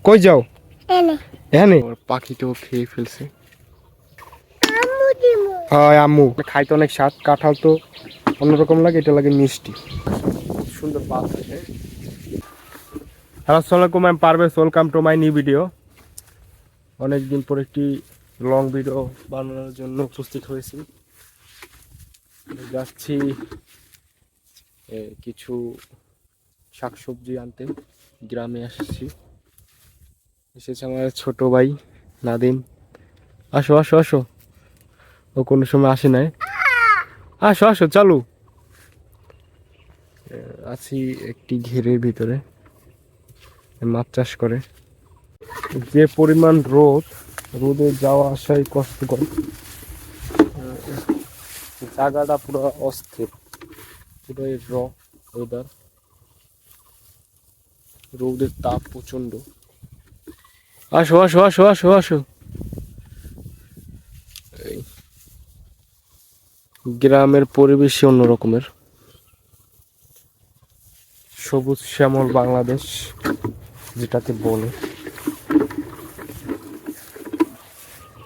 কই যাও? এখানে পাখিটাও খেয়ে ফেলছে। হয় আম্মু খাইতে অনেক স্বাদ। কাঁঠাল তো অন্যরকম লাগে, এটা লাগে মিষ্টি। সুন্দর পাত হ্যাঁ। হ্যালো আসসালামু আলাইকুম, আমি Parvez, welcome to my new video. অনেকদিন পর একটি লং ভিডিও বানানোর জন্য উপস্থিত হয়েছি। যাচ্ছি কিছু শাকসবজি আনতে, গ্রামে এসেছে আমার ছোট ভাই নাদিম। আসো আসো আসো, ও কোনো সময় আসে নাই। আসো আসো চালু। আছি একটি ঘেরের ভিতরে, মাছ চাষ করে। যে পরিমাণ রোদে যাওয়া আসাই কষ্টকর। জায়গাটা পুরো অস্থির, পুরো ওয়েদার, রোদের তাপ প্রচন্ড। আসো আসো আসো আসো আসো। এই গ্রামের পরিবেশই অন্য রকমের, সবুজ শ্যামল বাংলাদেশ যেটাকে বলে।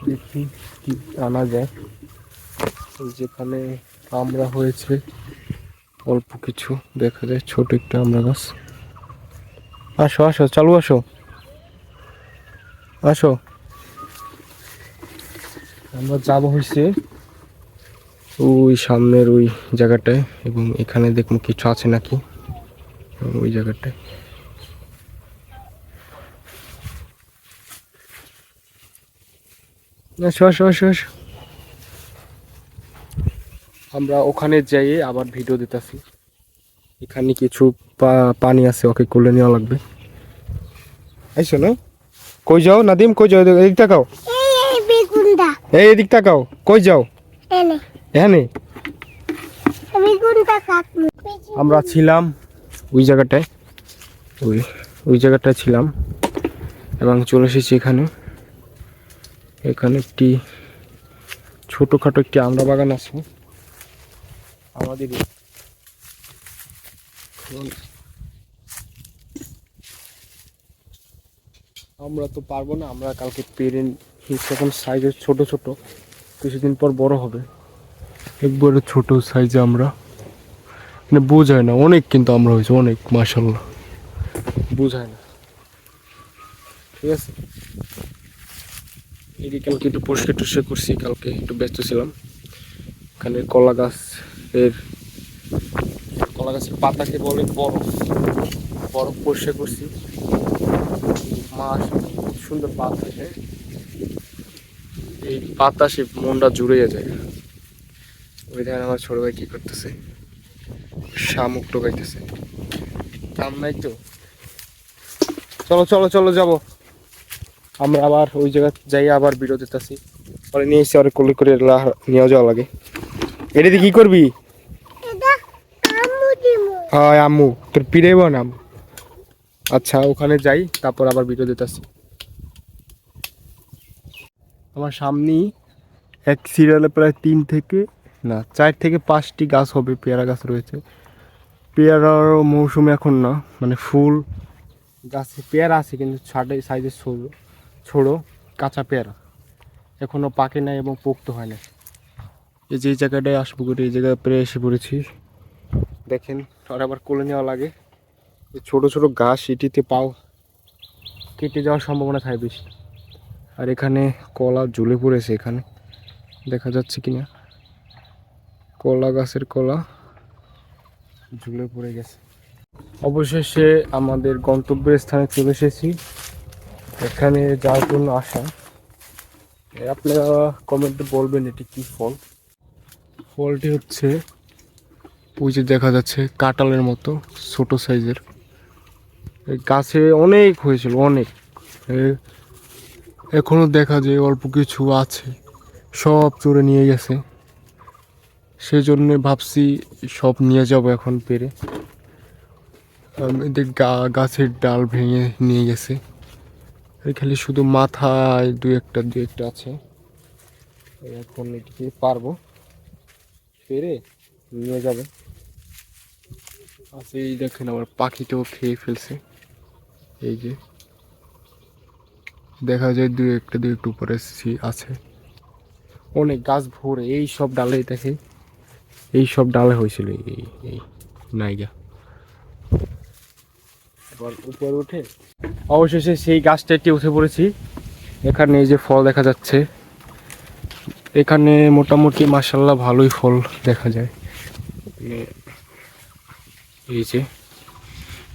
দেখি কি আনা যায়। যেখানে আমরা হয়েছে অল্প কিছু দেখা যায়, ছোট একটা আমরা গাছ। আসো আসো চালু আসো আসো। আমরা যাব হয়েছে ওই সামনের ওই জায়গাটায়, এবং এখানে দেখুন কিছু আছে নাকি ওই জায়গাটায়। আসো আসো আসো আসো। আমরা ওখানে যাই আবার ভিডিও দিতেছি। এখানে কিছু পানি আছে, ওকে কোলে নেওয়া লাগবে। আইসো না, কই যাও নাদিম, কই যাও? এদিক তাকাও, এই এদিক তাকাও। কই যাও? এখানে আমরা ছিলাম ওই জায়গাটায়, ওই ওই জায়গাটায় ছিলাম এবং চলে এসেছি এখানে। এখানে একটি ছোটখাটো একটি আমড়া বাগান আছে আমাদের। আমরা তো পারবো না, আমরা কালকে পেরে এখন সাইজের ছোট ছোট, কিছুদিন পর বড় হবে। একবারে ছোট সাইজে আমরা, মানে বোঝায় না অনেক, কিন্তু আমরা হয়েছে অনেক, মাশাল্লাহ বোঝায় না। ঠিক আছে, এদিকে কালকে একটু পরিষ্কার টরিষ্কার করছি, কালকে একটু ব্যস্ত ছিলাম। এখানে কলা গাছের পাতাকে বলে বরফ, বরফ পরিষ্কার করছি। মাছ সুন্দর পাতা, হ্যাঁ এই বাতাসে মনটা জুড়ে যায়। ওই দেখেন আমার ছোট ভাই কি করতেছে, শামুক টোকাইতেছে। কাম নাই তো, চলো চলো চলো যাবো। আমরা আবার ওই জায়গা যাই, আবার ভিডিও দিতেছি। পরে নিয়ে এসে আবার কোলে করে নিয়ে যাওয়া লাগে। এটা দিয়ে কি করবি? হয় আম্মু তোর পিড়াইব না। আচ্ছা ওখানে যাই, তারপর আবার ভিডিও দিতেছি। আমার সামনেই এক সিরিয়ালে প্রায় 4 থেকে 5টি গাছ হবে, পেয়ারা গাছ রয়েছে। পেয়ারার মৌসুমে এখন না, মানে ফুল গাছে পেয়ারা আছে কিন্তু সাইজের ছোটো কাঁচা পেয়ারা এখনো পাকে নাই এবং পোক্ত হয় না। এই যে জায়গাটায় আসবো করে, এই জায়গায় প্রায় এসে পড়েছি। দেখেন আর আবার কোলে নেওয়া লাগে। ছোট ছোট ঘাস এটিতে পাও কেটে যাওয়ার সম্ভাবনা থাকে বেশি। আর এখানে কলা ঝুলে পড়েছে, এখানে দেখা যাচ্ছে কিনা, কলা গাছের কলা ঝুলে পড়ে গেছে। অবশেষে আমাদের গন্তব্যের স্থানে চলে এসেছি। এখানে যাওয়ার জন্য আসা। আপনারা কমেন্টে বলবেন এটি কি ফল। ফলটি হচ্ছে ওই যে দেখা যাচ্ছে কাঁঠালের মতো ছোট সাইজের। গাছে অনেক হয়েছিল, অনেক। এখনো দেখা যায় অল্প কিছু আছে, সব চড়ে নিয়ে গেছে। সেজন্য ভাবছি সব নিয়ে যাব এখন পেরে। গাছের ডাল ভেঙে নিয়ে গেছে, খালি শুধু মাথায় দু একটা আছে। এখন এটিকে পারবো পেরে নিয়ে যাবে। আচ্ছা এই দেখেন আমার পাখিটাও খেয়ে ফেলছে, এই যে দেখা যায় দুই একটু উপরে আছে। অনেক গাছ ভরে এই সব ডালে দেখে, এই সব ডালে হয়েছিল এই নাইগা। এবার উপরে উঠে অবশেষে সেই গাছটাতে উঠে পড়েছি। এখানে এই যে ফল দেখা যাচ্ছে, এখানে মোটামুটি মাশাআল্লাহ ভালোই ফল দেখা যায়। এই যে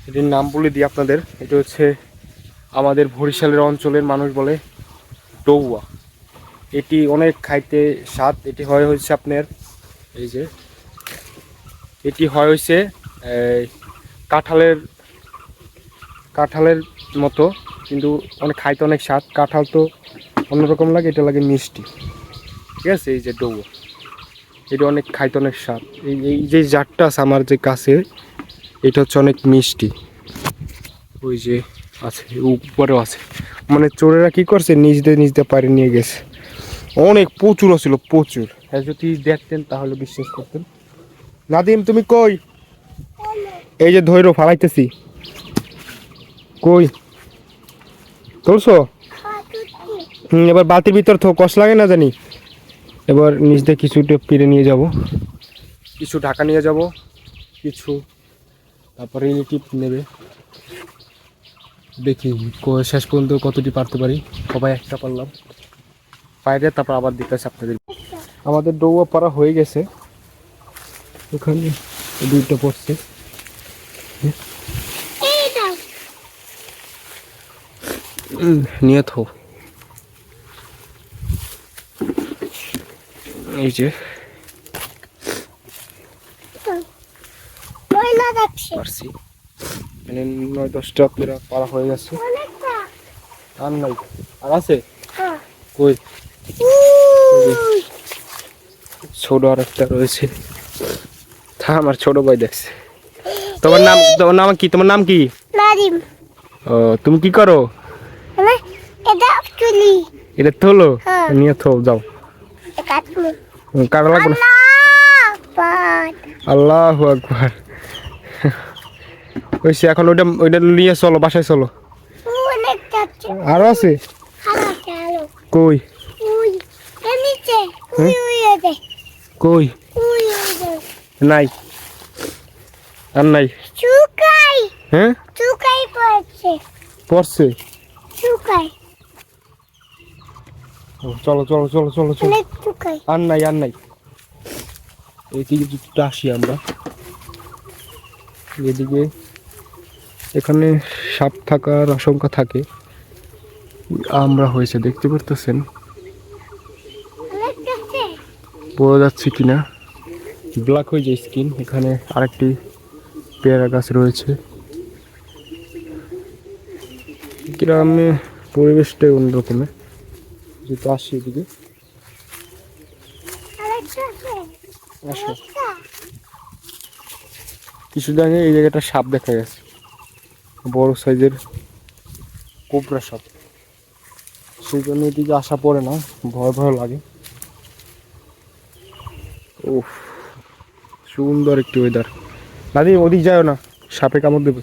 এটির নাম বলে দিই আপনাদের, এটা হচ্ছে আমাদের বরিশালের অঞ্চলের মানুষ বলে ডৌয়া। এটি অনেক খাইতে স্বাদ। এটি হচ্ছে আপনার এই যে এটি হচ্ছে কাঁঠালের কাঁঠালের মতো, কিন্তু অনেক খাইতে অনেক স্বাদ। কাঁঠাল তো অন্যরকম লাগে, এটা লাগে মিষ্টি, ঠিক আছে। এই যে ডৌয়া, এটা অনেক খাইতে অনেক স্বাদ। এই যে জাতটা আছে আমার যে কাছে, এটা হচ্ছে অনেক মিষ্টি। ওই যে আছে উপরেও আছে, মানে চোরেরা কি করছে নিজ দিয়ে পারে নিয়ে গেছে। অনেক প্রচুর ছিল, প্রচুর। হ্যাঁ, যদি দেখতেন তাহলে বিশ্বাস করতেন। নাদিম তুমি কই? এই যে ধৈর্য ফালাইতেছি। কই তুলছো? এবার বালতির ভিতর থো, কষ্ট লাগে না জানি। এবার নিজ দিয়ে কিছুটা পেরে নিয়ে যাব, কিছু ঢাকা নিয়ে যাব, কিছু তারপর রিলেটিভ নেবে। দেখি শেষ পর্যন্ত কতটি পারতে পারি। সবাই একটা পারলাম, বাইরে তারপর আবার দিতেছে আপনাদের। আমাদের ডৌয়া পাড়া হয়ে গেছে, ওখানে দুইটা পড়ছে। নিয়ে থো। এই যে পারছি, মানে 9-10টা আপনারা পাড়া হয়ে গেছে। আর নাই, আর আছে কই? ছোট আর একটা রয়েছে, আমার ছোট ভাই দেখছে। তোমার নাম কি? তোমার নাম কি? ও, তুমি কি করো? এটা তোলো, নিয়ে থো যাও। কাটা লাগবে না। আল্লাহু আকবার। হইছে, এখন ওইটা নিয়ে চলো, বাসায় চলো। আরো আছে কই? কই নাই, আর নাই। হ্যাঁ পড়ছে। চলো চলো চলো চলো চলো, আর নাই আর নাই। এইদিকে কিছুটা আসি আমরা, এদিকে এখানে সাপ থাকার আশঙ্কা থাকে। আমরা হয়েছে দেখতে পারতেছেন, বোঝা যাচ্ছে কিনা, ব্ল্যাক হয়ে যায় স্কিন। এখানে আরেকটি পেয়ারা গাছ রয়েছে। গ্রামে পরিবেশটাই অন্যরকমের। যেহেতু আসি এদিকে, আসো। কিছুদিন আগে এই জায়গাটা সাপ দেখা গেছে, বড় সাইজের কোবরা সাপ। সেই জন্য এদিকে আসা পড়ে না, ভয় ভয় লাগে। উফ, সুন্দর একটি ওয়েদার। দাদি ওদিক যাও না, সাপে কামড় দেবে।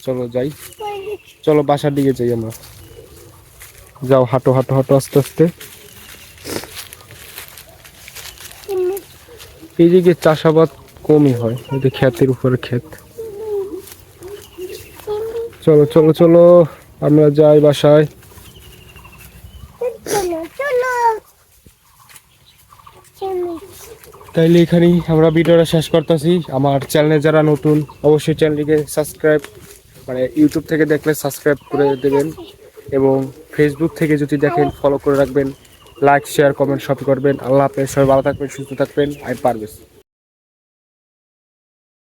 চলো যাই, চলো বাসার দিকে যাই আমরা। যাও, হাঁটো হাঁটো হাঁটো আস্তে আস্তে। এইদিকে চাষাবাদ কমই হয়, এই যে ক্ষেতের উপরে ক্ষেত। চলো চলো চলো, আমরা যাই বাসায়। তাইলে এখানেই আমরা ভিডিওটা শেষ করতেছি। আমার চ্যানেলে যারা নতুন, অবশ্যই চ্যানেলটিকে সাবস্ক্রাইব, মানে ইউটিউব থেকে দেখলে সাবস্ক্রাইব করে দেবেন, এবং ফেসবুক থেকে যদি দেখেন ফলো করে রাখবেন। লাইক শেয়ার কমেন্ট সব করবেন। আল্লাহ হাফেজ, সবাই ভালো থাকবেন, সুস্থ থাকবেন। আই পারভেজ।